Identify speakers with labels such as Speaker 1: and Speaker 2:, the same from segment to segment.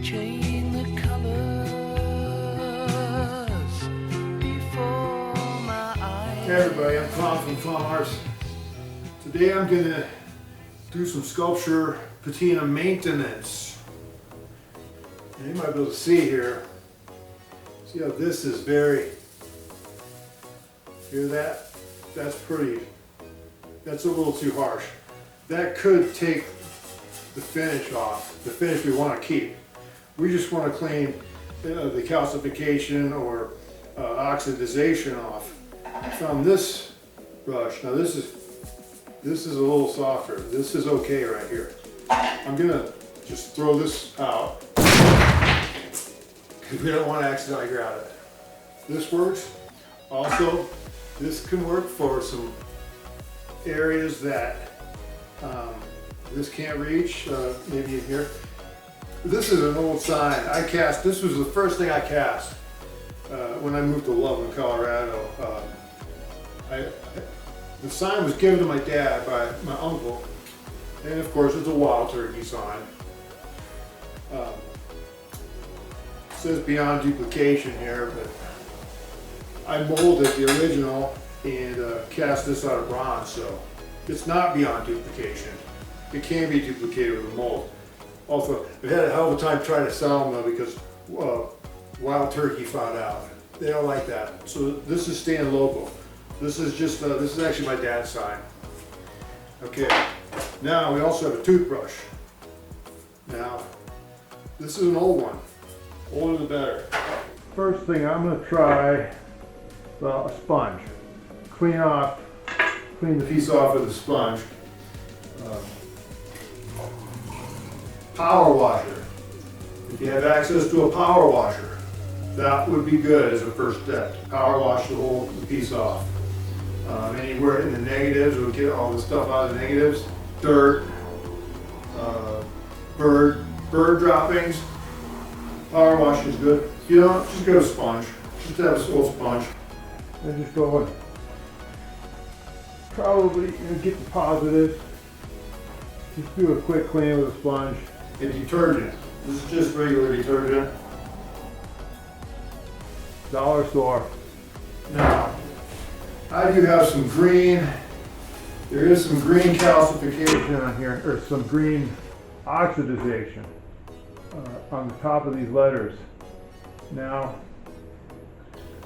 Speaker 1: chain the colors before my eyes.
Speaker 2: Hey everybody, I'm Kvam from Kvam. Today I'm going to do some sculpture patina maintenance. And you might be able to see here. See how this is very, hear that? That's pretty, that's a little too harsh. That could take the finish off, the finish we want to keep. We just want to clean the calcification or oxidization off. I found this brush. Now this is a little softer. This is okay right here. I'm gonna just throw this out because we don't want to accidentally grab it. This works. Also, this can work for some areas that this can't reach, maybe in here. This is an old sign. This was the first thing I cast when I moved to Loveland, Colorado. The sign was given to my dad by my uncle, and of course it's a wild turkey sign. It says beyond duplication here, but I molded the original and cast this out of bronze, so it's not beyond duplication. It can be duplicated with a mold. Also, I've had a hell of a time trying to sell them though because wild turkey found out. They don't like that. So this is staying local. This is just, this is actually my dad's sign. Okay, now we also have a toothbrush. Now, this is an old one. Older the better. First thing I'm gonna try a sponge. Clean the piece off with a sponge. Power washer. If you have access to a power washer, that would be good as a first step. Power wash the whole piece off. Anywhere in the negatives, we'll get all the stuff out of the negatives. Dirt, bird droppings. Power wash is good. If you don't, just get a sponge. Just have a old sponge. And just go in. Probably get the positives. Just do a quick clean with a sponge. And detergent. This is just regular detergent. Dollar store. Now, I do have some green. There is some green calcification on here, or some green oxidization on the top of these letters. Now,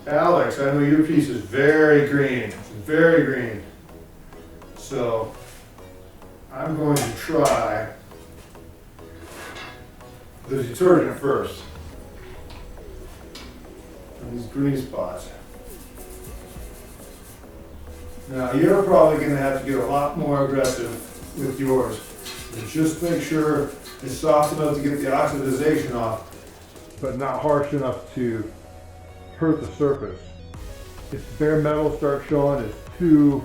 Speaker 2: Alex, I know your piece is very green. It's very green. So, I'm going to try the detergent first. On these green spots. Now you're probably going to have to get a lot more aggressive with yours. And just make sure it's soft enough to get the oxidization off, but not harsh enough to hurt the surface. If the bare metal starts showing, it's too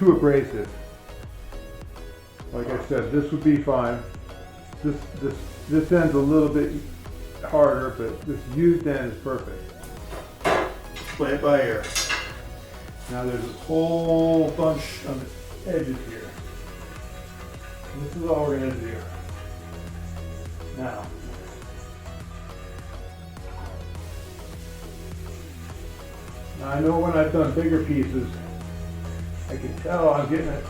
Speaker 2: abrasive. Like I said, this would be fine. This end's a little bit harder, but this used end is perfect. Play it by ear. Now there's a whole bunch on the edges here. And this is all we're going to do. Now, I know when I've done bigger pieces, I can tell I'm getting it.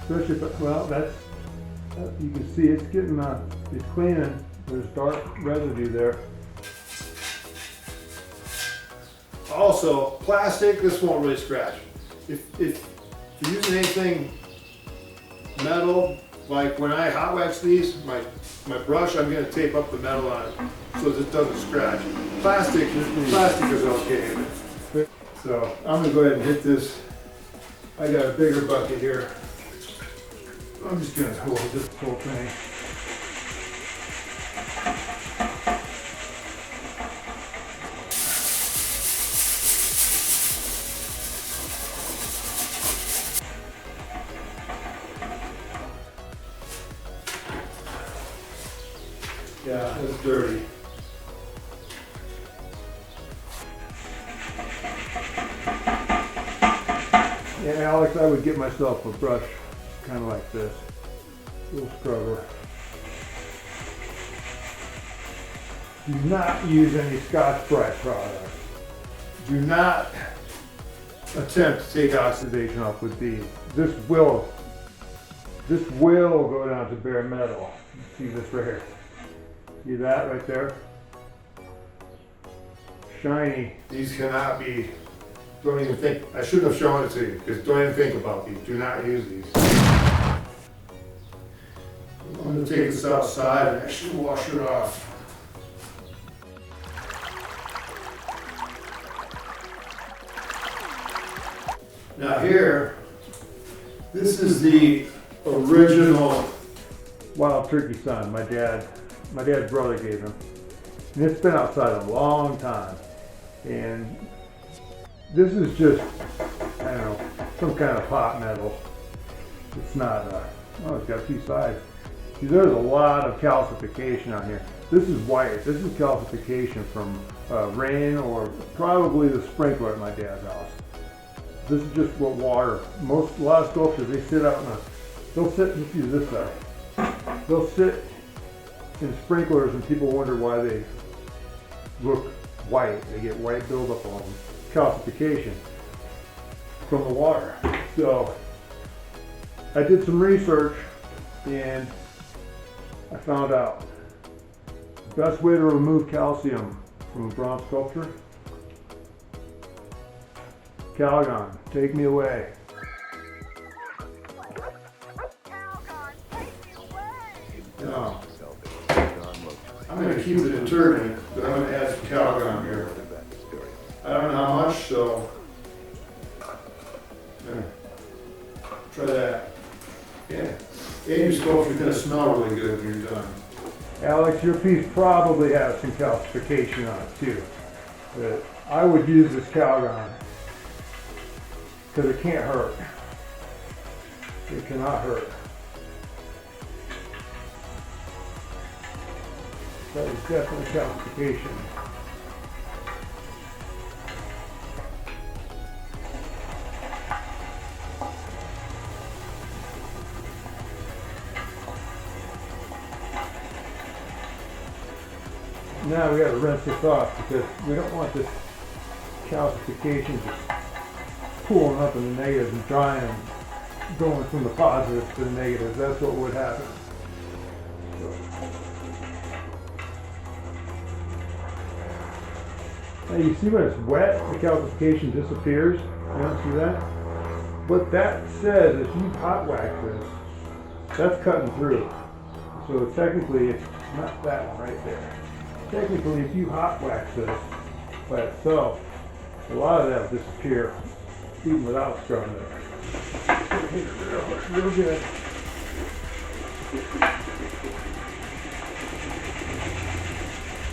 Speaker 2: Especially if, well, you can see it's getting, it's cleaning. There's dark residue there. Also, plastic, this won't really scratch. If you're using anything metal, like when I hot wax these, my brush, I'm going to tape up the metal on it so that it doesn't scratch. Plastic is okay. So I'm going to go ahead and hit this. I got a bigger bucket here. I'm just going to hold this whole thing. Yeah, it's dirty. Yeah, Alex, I would get myself a brush kind of like this. Little scrubber.
Speaker 3: Do not use any Scotch-Brite products. Do not attempt to take oxidation off with these. This will go down to bare metal. See this right here. See that right there? Shiny.
Speaker 2: These cannot be, don't even think, I should have shown it to you, because don't even think about these. Do not use these. I'm going to take this outside and actually wash it off. Now here, this is the original
Speaker 3: Wild Turkey Sun. My dad's brother gave him. And it's been outside a long time. And this is just, I don't know, some kind of hot metal. It's not, oh, it's got two sides. See, there's a lot of calcification on here. This is white. This is calcification from rain or probably the sprinkler at my dad's house. This is just what water. A lot of sculptures, they sit out in they'll sit, let's use this side. They'll sit in sprinklers and people wonder why they look white. They get white buildup on them. Calcification from the water. So I did some research and I found out the best way to remove calcium from a bronze sculpture, Calgon, take me away.
Speaker 2: No. I'm going to keep it detergent, but I'm going to add some Calgon here. I don't know how much, so try that. Yeah. And your sculpture's going to smell really good when you're done.
Speaker 3: Alex, your piece probably has some calcification on it too. But I would use this Calgon because it can't hurt. It cannot hurt. That is definitely calcification. Now we got to rinse this off because we don't want this calcification just pooling up in the negatives and drying and going from the positives to the negatives. That's what would happen. Now you see when it's wet, the calcification disappears. You don't see that? What that says is you hot wax this, that's cutting through. So technically it's not that one right there. Technically if you hot wax this by itself, a lot of that will disappear even without scrubbing it. Hit it real good.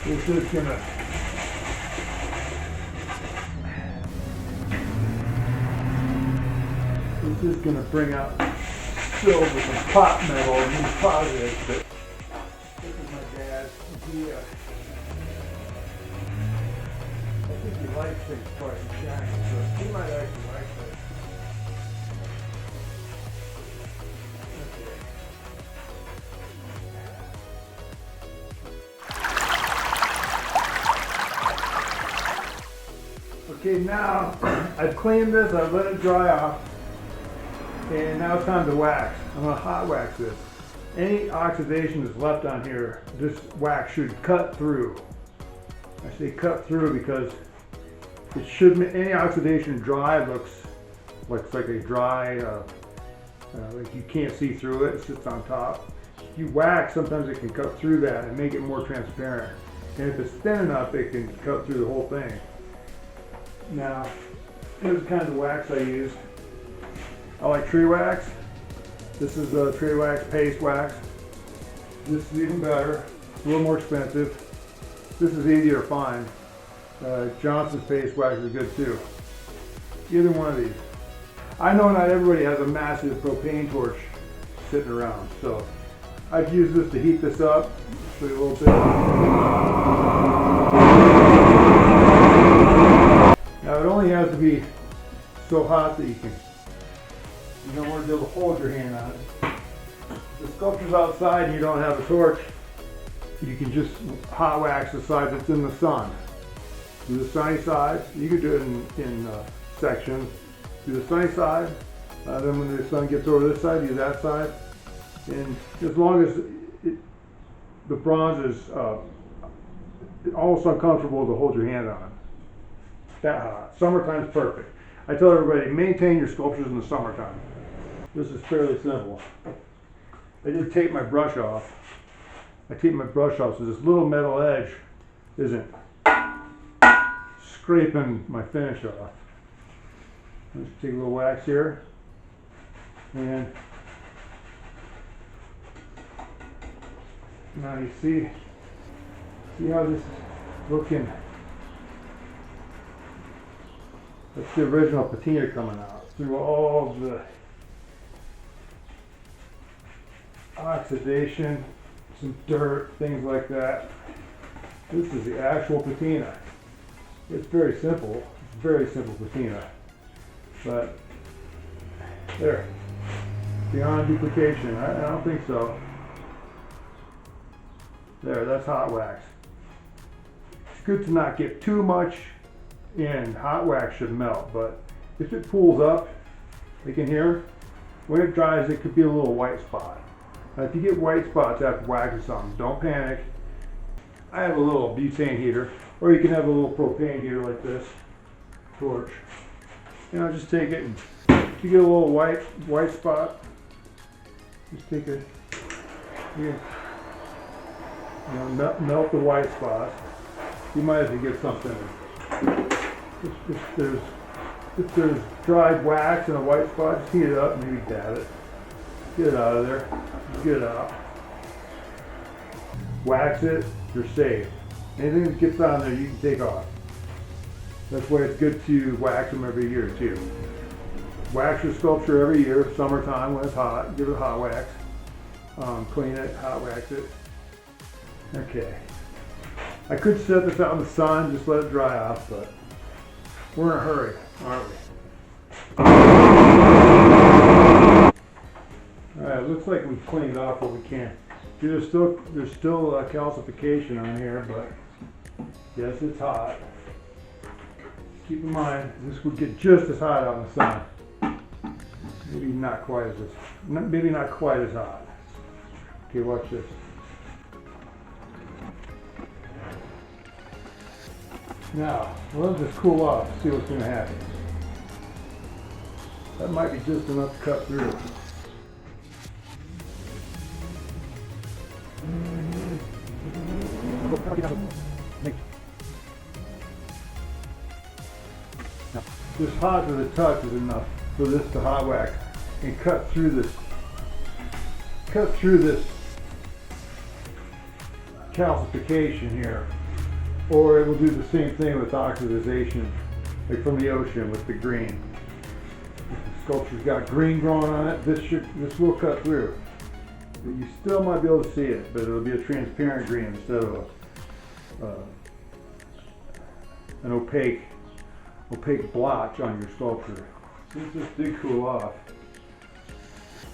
Speaker 3: This is gonna bring out silver and pot metal and these positives. But this is my dad. I think he likes things bright and shiny, so he might actually like this. Okay, now I've cleaned this, I've let it dry off, and now it's time to wax. I'm going to hot wax this. Any oxidation that's left on here, this wax should cut through. I say cut through because it should, any oxidation dry looks like a dry, like you can't see through it, it sits on top. If you wax, sometimes it can cut through that and make it more transparent. And if it's thin enough, it can cut through the whole thing. Now, here's the kind of wax I use. I like tree wax. This is a tree wax paste wax. This is even better. It's a little more expensive. This is easier to find. Johnson's paste wax is good too. Either one of these. I know not everybody has a massive propane torch sitting around, so I've used this to heat this up. Show you a little bit. Now it only has to be so hot that you don't want to be able to hold your hand on it. The sculpture's outside and you don't have a torch, you can just hot wax the side that's in the sun. Do the sunny side. You could do it in sections. Do the sunny side. Then when the sun gets over this side, do that side. And as long as the bronze is almost uncomfortable to hold your hand on it. That hot. Summertime's perfect. I tell everybody, maintain your sculptures in the summertime. This is fairly simple. I did tape my brush off. I taped my brush off so this little metal edge isn't scraping my finish off. Let's take a little wax here. And now you see how this is looking. That's the original patina coming out through all of the oxidation, some dirt, things like that. This is the actual patina. It's very simple. It's very simple patina. But there, beyond duplication. I don't think so. There, that's hot wax. It's good to not get too much in. Hot wax should melt, but if it pools up, like in here, when it dries, it could be a little white spot. Now, if you get white spots after waxing something, don't panic. I have a little butane heater, or you can have a little propane heater like this, torch. You know, just take it, and if you get a little white spot, just take it, melt the white spot. You might have to get something. If there's dried wax and a white spot, just heat it up, maybe dab it. Get it out of there. Get it out. Wax it, you're safe. Anything that gets on there, you can take off. That's why it's good to wax them every year too. Wax your sculpture every year, summertime when it's hot, give it a hot wax. Clean it, hot wax it. Okay. I could set this out in the sun, just let it dry off, but we're in a hurry, aren't we? Alright, it looks like we've cleaned off what we can. See, there's still calcification on here, but yes, it's hot. Keep in mind, this would get just as hot out in the sun. Maybe not quite as hot. Okay, watch this. Now, let this cool off, see what's going to happen. That might be just enough to cut through. Just hot to the touch is enough for this to hot wax and cut through this calcification here. Or it will do the same thing with oxidization, like from the ocean with the green. If the sculpture's got green growing on it, this will cut through. But you still might be able to see it, but it'll be a transparent green instead of an opaque blotch on your sculpture. Since this did cool off,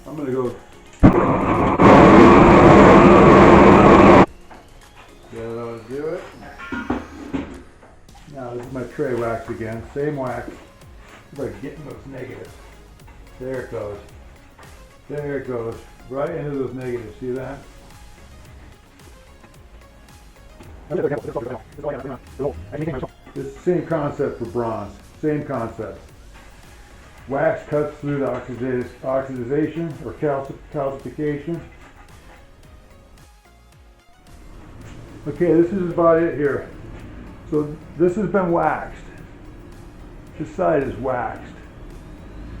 Speaker 3: I'm going to go. That'll do it. Now this is my tray wax again. Same wax. It's like getting those negatives. There it goes. There it goes. Right into those negatives. See that? It's the same concept for bronze. Same concept. Wax cuts through the oxidization or calcification. Okay, this is about it here. So this has been waxed. This side is waxed.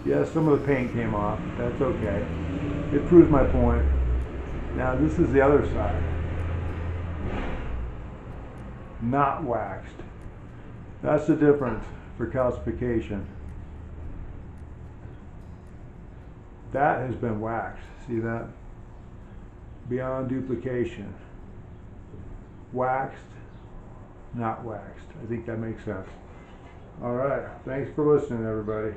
Speaker 3: Yes, some of the paint came off. That's okay. It proves my point. Now this is the other side. Not waxed. That's the difference for calcification. That has been waxed. See that? Beyond duplication. Waxed, not waxed. I think that makes sense. All right. Thanks for listening, everybody.